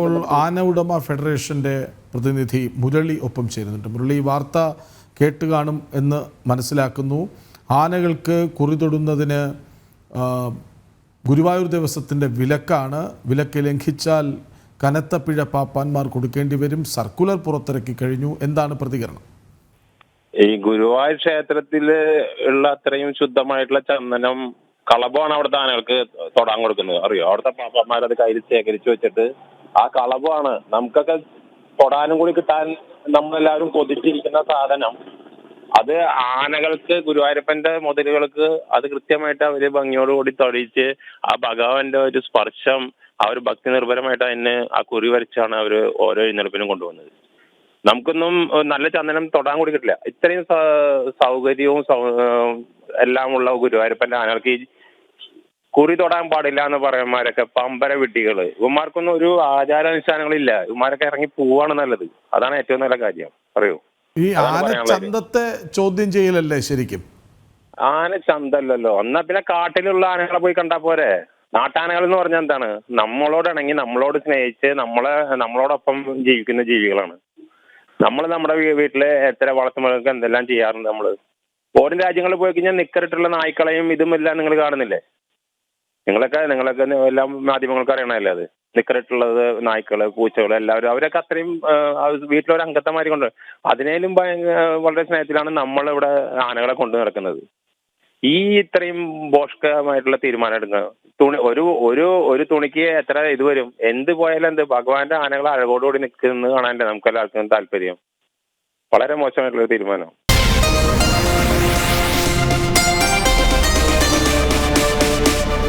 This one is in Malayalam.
ഇപ്പോൾ ആന ഉടമ ഫെഡറേഷൻ്റെ പ്രതിനിധി മുരളി ഒപ്പം ചേരുന്നുണ്ട്. മുരളി, വാർത്ത കേട്ട് കാണും എന്ന് മനസ്സിലാക്കുന്നു. ആനകൾക്ക് കുറിതൊടുന്നതിന് ഗുരുവായൂർ ദേവസ്വത്തിൻ്റെ വിലക്കാണ്. വിലക്ക് ലംഘിച്ചാൽ കനത്ത പിഴ പാപ്പാന്മാർ കൊടുക്കേണ്ടി വരും. സർക്കുലർ പുറത്തിറക്കി കഴിഞ്ഞു. എന്താണ് പ്രതികരണം? ഈ ഗുരുവായൂർ ക്ഷേത്രത്തിൽ ഉള്ള അത്രയും ശുദ്ധമായിട്ടുള്ള ചന്ദനം കളഭമാണ് അവിടുത്തെ ആനകൾക്ക് തൊടാൻ കൊടുക്കുന്നത്. അറിയോ? അവിടുത്തെ പാപ്പാന്മാരത് കയ്യിൽ ശേഖരിച്ചു വെച്ചിട്ട് ആ കളഭമാണ് നമുക്കൊക്കെ തൊടാനും കൂടി കിട്ടാൻ നമ്മളെല്ലാവരും കൊതിച്ചിരിക്കുന്ന സാധനം. അത് ആനകൾക്ക്, ഗുരുവായൂരപ്പന്റെ മുതലുകൾക്ക് അത് കൃത്യമായിട്ട് അവര് ഭംഗിയോടുകൂടി തൊടിയിച്ച് ആ ഭഗവാന്റെ ഒരു സ്പർശം ആ ഒരു ഭക്തി നിർഭരമായിട്ട് അതിന് ആ കുറി വരച്ചാണ് അവര് ഓരോ എഴുന്നള്ളിപ്പിനും കൊണ്ടുവന്നത്. നമുക്കൊന്നും നല്ല ചന്ദനം തൊടാൻ കൂടി കിട്ടില്ല. ഇത്രയും സൗകര്യവും എല്ലാമുള്ള ഗുരുവായൂരപ്പന്റെ ആനകൾക്ക് ഈ കുറി തൊടാൻ പാടില്ല എന്ന് പറയുന്നവരൊക്കെ പമ്പര വിഡ്ഢികള്. ഇവന്മാർക്കൊന്നും ഒരു ആചാരാനുഷ്ഠാനങ്ങളില്ല. ഇവന്മാരൊക്കെ ഇറങ്ങി പോവാണ് നല്ലത്. അതാണ് ഏറ്റവും നല്ല കാര്യം. അറിയോ? ഈ ആനച്ചന്തത്തെ ചോദ്യം ചെയ്യലല്ലേ ശരിക്കും? ആന ചന്തല്ലല്ലോ. എന്നാ പിന്നെ കാട്ടിലുള്ള ആനകളെ പോയി കണ്ടാ പോരെ? നാട്ടാനകൾ എന്ന് പറഞ്ഞാൽ എന്താണ്? നമ്മളോട് ഇണങ്ങി, നമ്മളോട് സ്നേഹിച്ച്, നമ്മളോടൊപ്പം ജീവിക്കുന്ന ജീവികളാണ്. നമ്മൾ നമ്മുടെ വീട്ടിലെ എത്ര വളർത്തുമൃഗങ്ങൾക്ക് എന്തെല്ലാം ചെയ്യാറുണ്ട് നമ്മള്. ഫോറിൻ രാജ്യങ്ങളിൽ പോയി കഴിഞ്ഞാൽ നിക്കറിട്ടുള്ള നായ്ക്കളെയും ഇതുമെല്ലാം നിങ്ങൾ കാണുന്നില്ലേ? നിങ്ങളൊക്കെ എല്ലാം മാധ്യമങ്ങൾക്ക് അറിയണമല്ലേ അത്. നിക്കറിട്ടുള്ളത് നായ്ക്കള്, പൂച്ചകള് എല്ലാവരും അവരൊക്കെ അത്രയും വീട്ടിലൊരു അംഗത്തമാരി കൊണ്ട് അതിനേലും വളരെ സ്നേഹത്തിലാണ് നമ്മളിവിടെ ആനകളെ കൊണ്ടു നടക്കുന്നത്. ഈ ഇത്രയും ഭോഷ്കമായിട്ടുള്ള തീരുമാനം എടുക്കുക. ഒരു തുണിക്ക് എത്ര ഇത് വരും? എന്ത് പോയാലും എന്ത് ഭഗവാന്റെ ആനകൾ അഴകോടുകൂടി നിൽക്കുന്നത് കാണാനല്ലേ നമുക്ക് എല്ലാവർക്കും താല്പര്യം. വളരെ മോശമായിട്ടുള്ള തീരുമാനം.